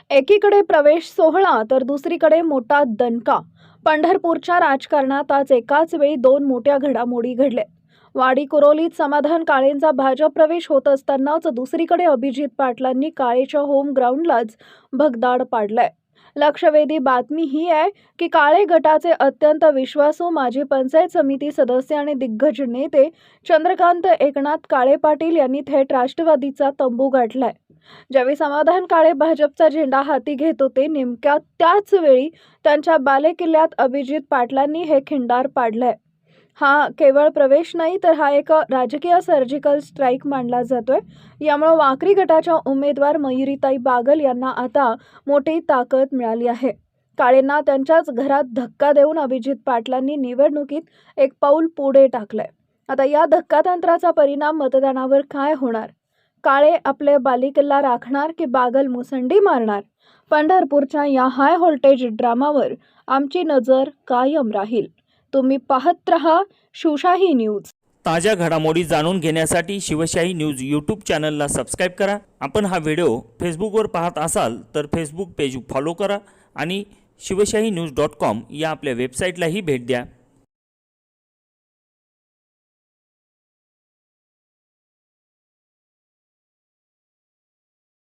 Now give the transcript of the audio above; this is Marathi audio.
एकीकडे प्रवेश सोहळा तर दुसरीकडे मोठा दणका. पंढरपूरच्या राजकारणात आज एकाच वेळी दोन मोठ्या घडामोडी घडल्या. वाडी कुरोलीत समाधान काळेंचा भाजप प्रवेश होत असतानाच दुसरीकडे अभिजित पाटलांनी काळेच्या होम ग्राउंडलाच भगदाड पाडलाय. लक्षवेधी बातमी ही आहे की काळे गटाचे अत्यंत विश्वासू माजी पंचायत समिती सदस्य आणि दिग्गज नेते चंद्रकांत एकनाथ काळे पाटील यांनी थेट राष्ट्रवादीचा तंबू गाठलाय. ज्यावेळी समाधान काळे भाजपचा झेंडा हाती घेत होते, नेमक्या त्याच वेळी त्यांच्या बालेकिल्ल्यात अभिजित पाटलांनी हे खिंडार पाडलंय. हा केवळ प्रवेश नाही तर हा एक राजकीय सर्जिकल स्ट्राईक मानला जातोय. यामुळे वाकरी गटाच्या उमेदवार मयुरीताई बागल यांना आता मोठी ताकद मिळाली आहे. काळेंना त्यांच्याच घरात धक्का देऊन अभिजित पाटलांनी निवडणुकीत एक पाऊल पुढे टाकलंय. आता या धक्कातंत्राचा परिणाम मतदानावर काय होणार? काळे आपले बालेकिल्ला राखणार की बागल मुसंडी मारणार? पंढरपूरच्या या हाय व्होल्टेज ड्रामावर आमची नजर कायम राहील. तुम्ही पाहत रहा शिवशाही न्यूज. ताज्या घडामोडी जाणून घेण्यासाठी शिवशाही न्यूज यूट्यूब चॅनलला सबस्क्राईब करा. आपण हा व्हिडिओ फेसबुकवर पाहत असाल तर फेसबुक पेज फॉलो करा आणि शिवशाही न्यूज.com या आपल्या वेबसाईटलाही भेट द्या.